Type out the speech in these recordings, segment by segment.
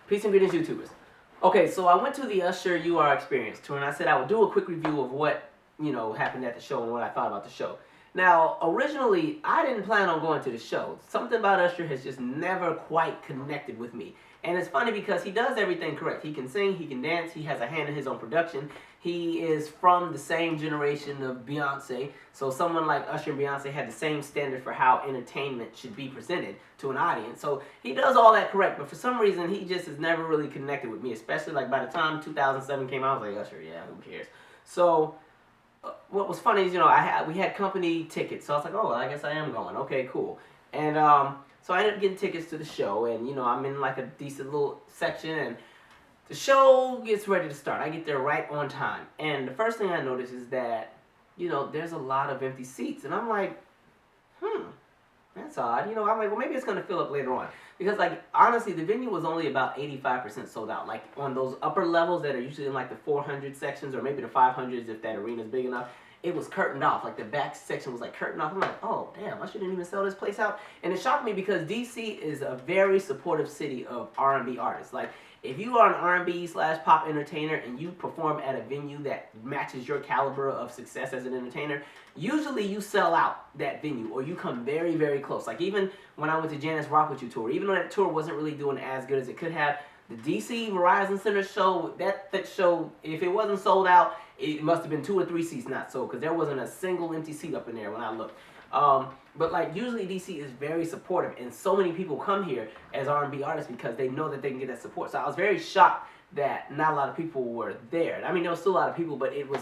Peace and greetings, YouTubers. Okay, so I went to the Usher URXtour tour, and I said I would do a quick review of what, happened at the show and what I thought about the show. Now, originally, I didn't plan on going to the show. Something about Usher has just never quite connected with me. And it's funny because he does everything correct. He can sing, he can dance, he has a hand in his own production. He is from the same generation of Beyonce. So someone like Usher and Beyonce had the same standard for how entertainment should be presented to an audience. So he does all that correct, but for some reason he just has never really connected with me, especially like by the time 2007 came out, I was like, Usher, yeah, who cares? So what was funny is, we had company tickets. So I was like, oh, well, I guess I am going. Okay, cool. And so I ended up getting tickets to the show, and I'm in like a decent little section, and the show gets ready to start. I get there right on time, and the first thing I notice is that there's a lot of empty seats, and I'm like, that's odd. I'm like, well, maybe it's gonna fill up later on, because like honestly, the venue was only about 85% sold out. Like on those upper levels that are usually in like the 400 sections or maybe the 500s if that arena's big enough, it was curtained off. Like the back section was like curtained off. I'm like, oh damn, I shouldn't even sell this place out. And it shocked me because DC is a very supportive city of R&B artists. Like if you are an R&B/pop entertainer and you perform at a venue that matches your caliber of success as an entertainer, usually you sell out that venue or you come very, very close. Like even when I went to Janice Rock With You tour, even though that tour wasn't really doing as good as it could have, the DC Verizon Center show, that show, if it wasn't sold out, it must have been 2 or 3 seats not sold, because there wasn't a single empty seat up in there when I looked. But like usually DC is very supportive, and so many people come here as R&B artists because they know that they can get that support. So I was very shocked that not a lot of people were there. I mean, there was still a lot of people, but it was,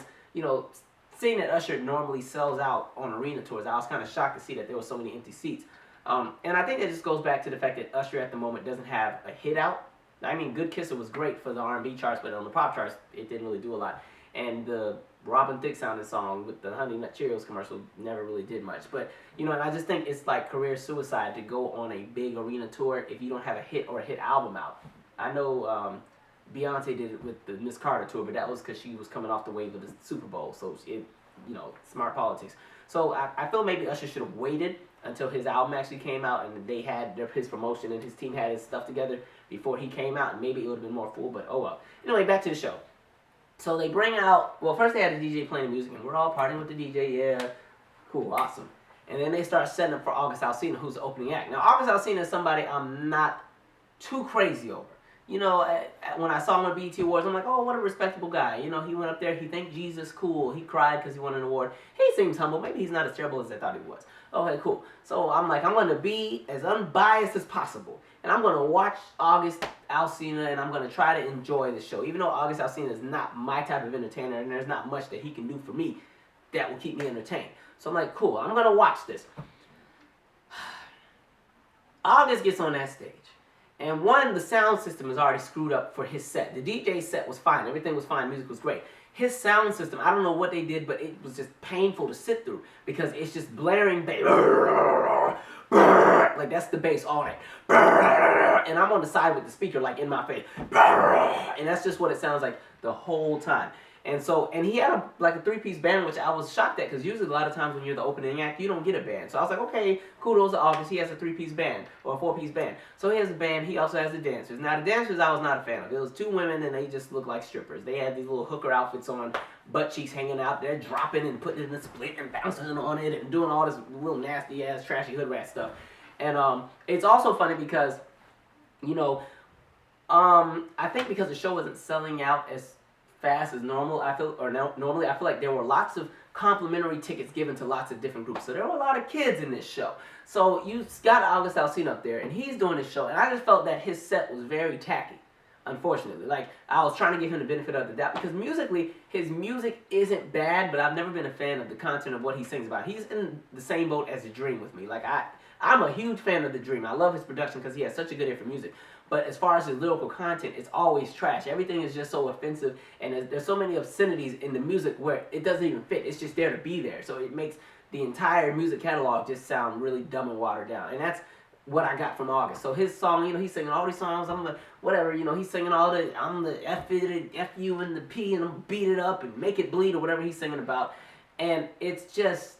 seeing that Usher normally sells out on arena tours, I was kind of shocked to see that there were so many empty seats. And I think that just goes back to the fact that Usher at the moment doesn't have a hit out. I mean, Good Kisser was great for the R&B charts, but on the pop charts, it didn't really do a lot. And the Robin Thicke sounding song with the Honey Nut Cheerios commercial never really did much. But, and I just think it's like career suicide to go on a big arena tour if you don't have a hit or a hit album out. I know Beyonce did it with the Miss Carter tour, but that was because she was coming off the wave of the Super Bowl. So, smart politics. So I feel maybe Usher should have waited until his album actually came out and they had his promotion and his team had his stuff together before he came out, and maybe it would have been more full, but oh well. Anyway, back to the show. So they bring out, well, first they had a DJ playing music, and we're all partying with the DJ, yeah, cool, awesome. And then they start setting up for August Alsina, who's the opening act. Now, August Alsina is somebody I'm not too crazy over. When I saw him at BET Awards, I'm like, oh, what a respectable guy. He went up there, he thanked Jesus, cool. He cried because he won an award. He seems humble. Maybe he's not as terrible as I thought he was. Okay, cool. So I'm like, I'm going to be as unbiased as possible. And I'm going to watch August Alsina, and I'm going to try to enjoy the show. Even though August Alsina is not my type of entertainer, and there's not much that he can do for me that will keep me entertained. So I'm like, cool, I'm going to watch this. August gets on that stage. And the sound system is already screwed up for his set. The DJ set was fine. Everything was fine. Music was great. His sound system, I don't know what they did, but it was just painful to sit through because it's just blaring bass. Like, that's the bass all night. And I'm on the side with the speaker, like, in my face. And that's just what it sounds like the whole time. And he had a 3-piece band, which I was shocked at, because usually a lot of times when you're the opening act, you don't get a band. So I was like, okay, kudos to August. He has a 3-piece band, or a 4-piece band. So he has a band. He also has the dancers. Now, the dancers I was not a fan of. It was 2 women, and they just looked like strippers. They had these little hooker outfits on, butt cheeks hanging out. They're dropping and putting it in the split and bouncing on it and doing all this real nasty-ass, trashy hood rat stuff. And it's also funny because, I think because the show wasn't selling out as fast as normal, normally I feel like there were lots of complimentary tickets given to lots of different groups. So there were a lot of kids in this show. So you got August Alsina up there, and he's doing this show, and I just felt that his set was very tacky, unfortunately. Like, I was trying to give him the benefit of the doubt, because musically, his music isn't bad, but I've never been a fan of the content of what he sings about. He's in the same boat as The Dream with me. Like, I'm a huge fan of The Dream. I love his production because he has such a good ear for music. But as far as his lyrical content, it's always trash. Everything is just so offensive, and there's so many obscenities in the music where it doesn't even fit. It's just there to be there. So it makes the entire music catalog just sound really dumb and watered down. And that's what I got from August. So his song, he's singing all these songs. I'm the whatever, he's singing all the I'm the F you and the P, and I'm beat it up and make it bleed, or whatever he's singing about. And it's just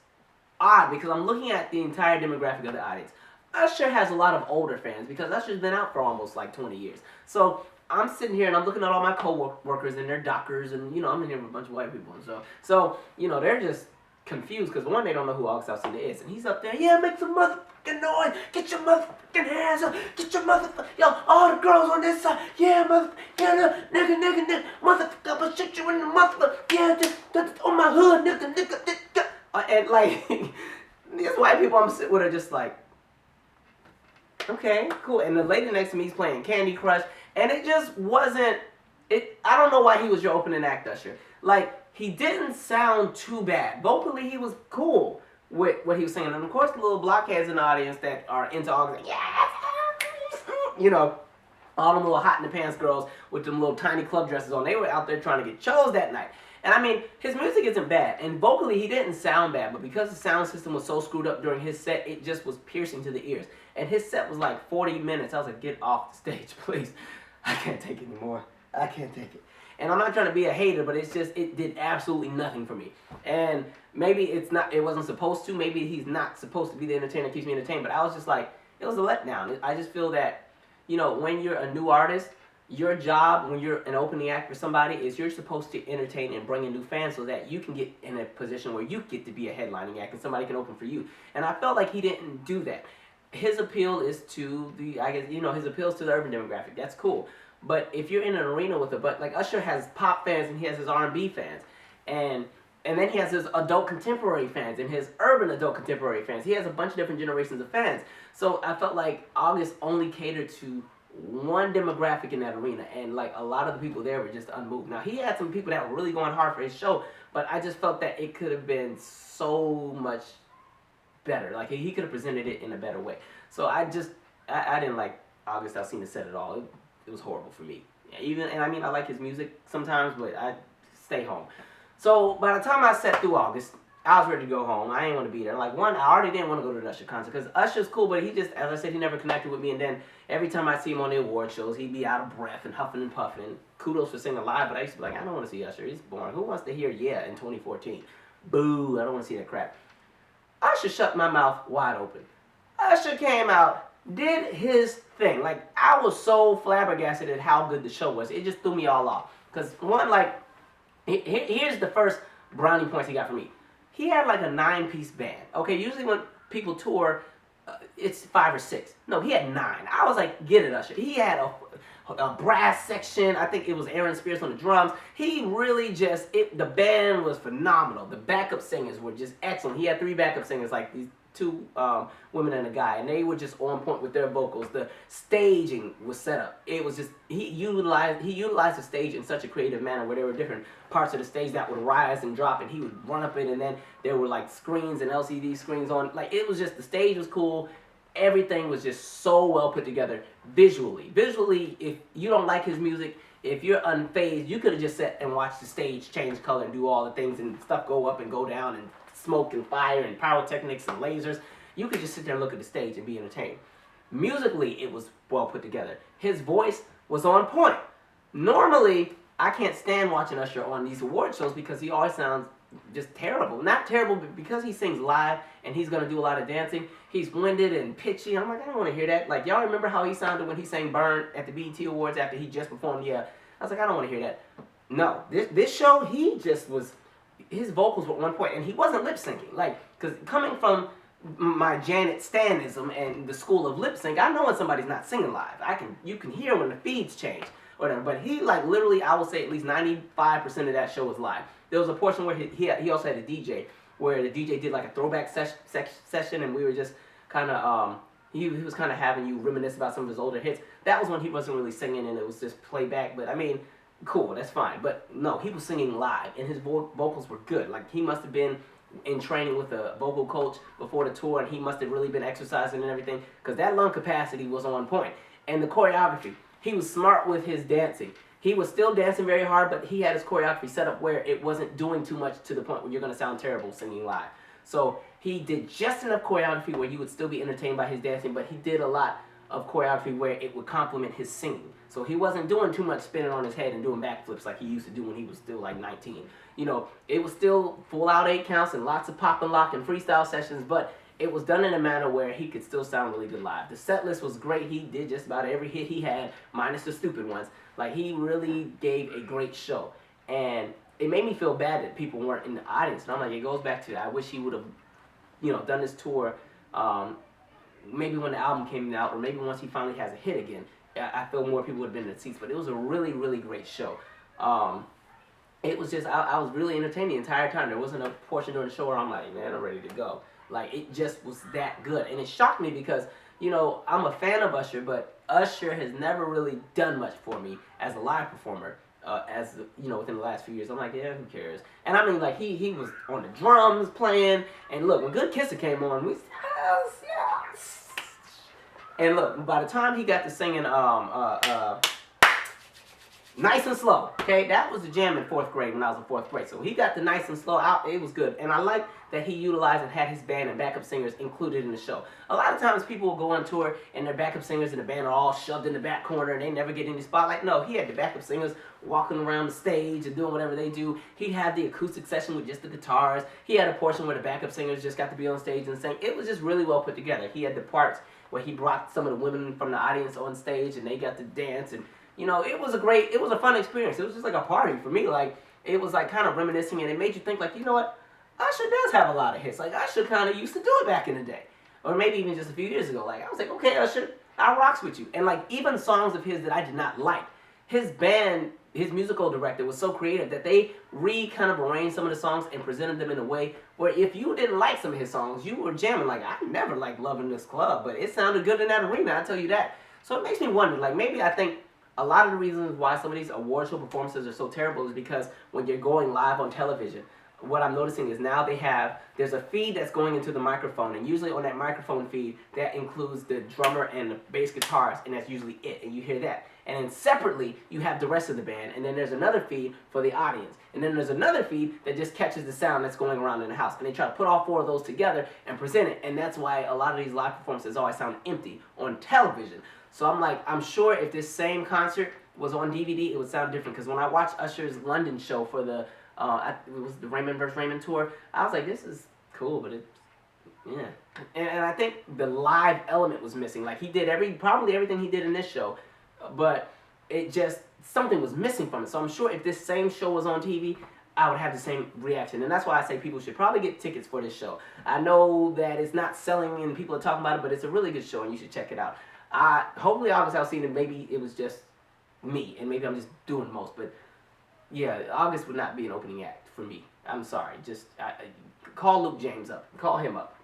odd because I'm looking at the entire demographic of the audience. Usher has a lot of older fans because Usher's been out for almost like 20 years. So I'm sitting here and I'm looking at all my co-workers and their doctors, and I'm in here with a bunch of white people, and so they're just confused because one, they don't know who August Alsina is, and he's up there, yeah, make some motherfucking noise, get your motherfucking hands up, get your motherfucking, all the girls on this side, yeah, yeah, nigga, motherfucker, I'ma shoot you in the motherfucker, yeah, just on my hood, nigga, and like these white people I'm sitting with are just like, okay, cool. And the lady next to me is playing Candy Crush, and it just wasn't. I don't know why he was your opening act, Usher. Like, he didn't sound too bad. Vocally, he was cool with what he was saying. And of course, the little blockheads in the audience that are into August, all them little hot in the pants girls with them little tiny club dresses on. They were out there trying to get chose that night. And I mean, his music isn't bad, and vocally he didn't sound bad, but because the sound system was so screwed up during his set, it just was piercing to the ears. And his set was like 40 minutes. I was like, get off the stage, please. I can't take it anymore. I can't take it. And I'm not trying to be a hater, but it's just, it did absolutely nothing for me. And maybe it wasn't supposed to. Maybe he's not supposed to be the entertainer that keeps me entertained, but I was just like, it was a letdown. I just feel that, when you're a new artist, your job when you're an opening act for somebody is you're supposed to entertain and bring in new fans so that you can get in a position where you get to be a headlining act and somebody can open for you. And I felt like he didn't do that. His appeal is to his appeal is to the urban demographic. That's cool. But if you're in an arena with like Usher has pop fans and he has his R&B fans, and then he has his adult contemporary fans and his urban adult contemporary fans. He has a bunch of different generations of fans. So I felt like August only catered to one demographic in that arena, and like a lot of the people there were just unmoved. Now he had some people that were really going hard for his show, but I just felt that it could have been so much better. Like he could have presented it in a better way. So I didn't like August Alsina set at all. It was horrible for me. I like his music sometimes, but I stay home. So by the time I sat through August, I was ready to go home. I ain't want to be there. Like, one, I already didn't want to go to the Usher concert because Usher's cool, but he just, as I said, he never connected with me. And then every time I see him on the award shows, he'd be out of breath and huffing and puffing. Kudos for singing live, but I used to be like, I don't want to see Usher. He's boring. Who wants to hear Yeah in 2014? Boo, I don't want to see that crap. Usher shut my mouth wide open. Usher came out, did his thing. Like, I was so flabbergasted at how good the show was. It just threw me all off. Because, one, like, here's the first brownie points he got from me. He had like a 9-piece band. Okay, usually when people tour, it's 5 or 6. No, he had 9. I was like, get it, Usher. He had a brass section. I think it was Aaron Spears on the drums. He really the band was phenomenal. The backup singers were just excellent. He had 3 backup singers, like these 2 women and a guy, and they were just on point with their vocals. The staging was set up. It was just, he utilized the stage in such a creative manner where there were different parts of the stage that would rise and drop, and he would run up it, and then there were like screens and LCD screens on. Like, it was just, the stage was cool. Everything was just so well put together visually. Visually, if you don't like his music, if you're unfazed, you could have just sat and watched the stage change color and do all the things and stuff go up and go down and smoke and fire and pyrotechnics and lasers. You could just sit there and look at the stage and be entertained. Musically, it was well put together. His voice was on point. Normally, I can't stand watching Usher on these award shows because he always sounds just terrible. Not terrible, but because he sings live and he's going to do a lot of dancing, he's winded and pitchy. I'm like, I don't want to hear that. Like, y'all remember how he sounded when he sang Burn at the BET Awards after he just performed Yeah? I was like, I don't want to hear that. No, this show, his vocals were on point, and he wasn't lip syncing. Like, because coming from my Janet Stanism and the school of lip sync, I know when somebody's not singing live. You can hear when the feeds change, or whatever. But he, like, literally, I will say at least 95% of that show was live. There was a portion where he also had a DJ, where the DJ did like a throwback session, and we were just kind of he was kind of having you reminisce about some of his older hits. That was when he wasn't really singing and it was just playback. But I mean, cool, that's fine. But no, he was singing live, and his vocals were good. Like, he must have been in training with a vocal coach before the tour, and he must have really been exercising and everything, because that lung capacity was on point. And the choreography, he was smart with his dancing. He was still dancing very hard, but he had his choreography set up where it wasn't doing too much to the point where you're going to sound terrible singing live. So he did just enough choreography where you would still be entertained by his dancing, but he did a lot of choreography where it would complement his singing. So he wasn't doing too much spinning on his head and doing backflips like he used to do when he was still like 19. You know, it was still full out 8 counts and lots of pop and lock and freestyle sessions, but it was done in a manner where he could still sound really good live. The set list was great. He did just about every hit he had, minus the stupid ones. Like, he really gave a great show. And it made me feel bad that people weren't in the audience. And I'm like, it goes back to, I wish he would have, done this tour maybe when the album came out, or maybe once he finally has a hit again. I feel more people would have been in the seats. But it was a really, really great show. It was just, I was really entertained the entire time. There wasn't a portion during the show where I'm like, man, I'm ready to go. Like, it just was that good. And it shocked me because, I'm a fan of Usher, but Usher has never really done much for me as a live performer. Within the last few years, I'm like, yeah, who cares? And I mean, like, he was on the drums playing, and look, when Good Kisser came on, we yes. And look, by the time he got to singing Nice and Slow, okay, that was the jam in 4th grade when I was in 4th grade. So he got the Nice and Slow out, it was good. And I like that he utilized and had his band and backup singers included in the show. A lot of times people will go on tour and their backup singers in the band are all shoved in the back corner and they never get any spotlight. No, he had the backup singers walking around the stage and doing whatever they do. He'd have the acoustic session with just the guitars. He had a portion where the backup singers just got to be on stage and sing. It was just really well put together. He had the parts where he brought some of the women from the audience on stage and they got to dance, and it was a fun experience. It was just like a party for me. Like, it was like kind of reminiscing, and it made you think, like, you know what? Usher does have a lot of hits. Like, Usher kind of used to do it back in the day. Or maybe even just a few years ago. Like, I was like, okay, Usher, I rocks with you. And, like, even songs of his that I did not like, his band, his musical director was so creative that they kind of arranged some of the songs and presented them in a way where if you didn't like some of his songs, you were jamming. Like, I never liked Loving This Club, but it sounded good in that arena, I tell you that. So it makes me wonder, like, maybe I think a lot of the reasons why some of these award show performances are so terrible is because when you're going live on television, what I'm noticing is now there's a feed that's going into the microphone, and usually on that microphone feed, that includes the drummer and the bass guitarist, and that's usually it, and you hear that. And then separately, you have the rest of the band, and then there's another feed for the audience. And then there's another feed that just catches the sound that's going around in the house. And they try to put all 4 of those together and present it, and that's why a lot of these live performances always sound empty on television. So I'm like, I'm sure if this same concert was on DVD, it would sound different. Because when I watched Usher's London show for the, it was the Raymond vs. Raymond tour, I was like, this is cool, but yeah. And I think the live element was missing. Like, he did probably everything he did in this show, but it just, something was missing from it. So I'm sure if this same show was on TV, I would have the same reaction. And that's why I say people should probably get tickets for this show. I know that it's not selling and people are talking about it, but it's a really good show and you should check it out. Hopefully August Alsina, maybe it was just me, and maybe I'm just doing the most, but yeah, August would not be an opening act for me. I'm sorry. Just call Luke James up. Call him up.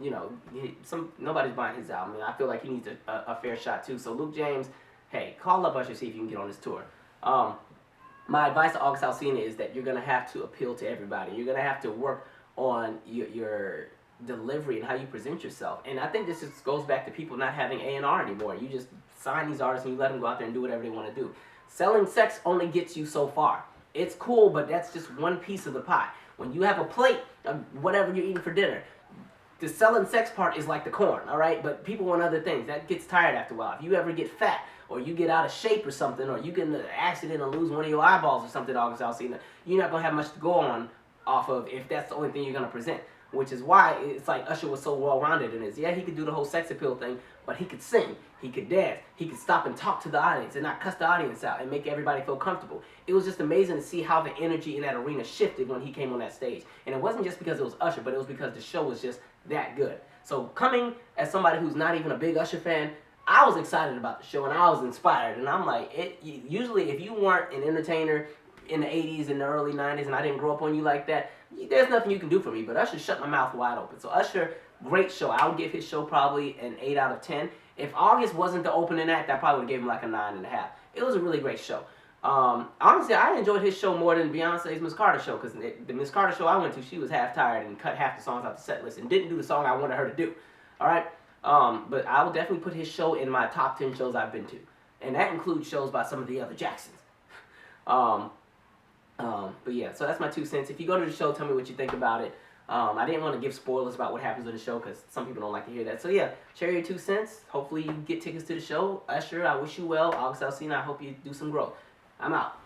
Nobody's buying his album, and I feel like he needs a fair shot too. So Luke James, hey, call up Usher, see if you can get on this tour. My advice to August Alsina is that you're going to have to appeal to everybody. You're going to have to work on your delivery and how you present yourself. And I think this just goes back to people not having A&R anymore. You just sign these artists and you let them go out there and do whatever they want to do. Selling sex only gets you so far. It's cool, but that's just one piece of the pie. When you have a plate of whatever you're eating for dinner, the selling sex part is like the corn, all right? But people want other things. That gets tired after a while. If you ever get fat, or you get out of shape or something, or you get in an accident and lose one of your eyeballs or something, August Alsina, you're not going to have much to go on off of if that's the only thing you're going to present. Which is why it's like Usher was so well-rounded in this. Yeah, he could do the whole sex appeal thing, but he could sing, he could dance, he could stop and talk to the audience and not cuss the audience out and make everybody feel comfortable. It was just amazing to see how the energy in that arena shifted when he came on that stage. And it wasn't just because it was Usher, but it was because the show was just that good. So coming as somebody who's not even a big Usher fan, I was excited about the show and I was inspired. And I'm like, usually if you weren't an entertainer in the 80s and the early 90s and I didn't grow up on you like that, there's nothing you can do for me. But Usher shut my mouth wide open. So Usher, great show. I would give his show probably an 8 out of 10. If August wasn't the opening act, I probably would give him like a 9.5. It was a really great show. Honestly, I enjoyed his show more than Beyonce's Miss Carter show, because the Miss Carter show I went to, she was half tired and cut half the songs out the set list and didn't do the song I wanted her to do. All right? But I will definitely put his show in my top 10 shows I've been to. And that includes shows by some of the other Jacksons. But yeah, so that's my 2 cents. If you go to the show, tell me what you think about it. I didn't want to give spoilers about what happens in the show because some people don't like to hear that. So yeah, share your 2 cents. Hopefully you get tickets to the show. Usher, I wish you well. August Alsina, I hope you do some growth. I'm out.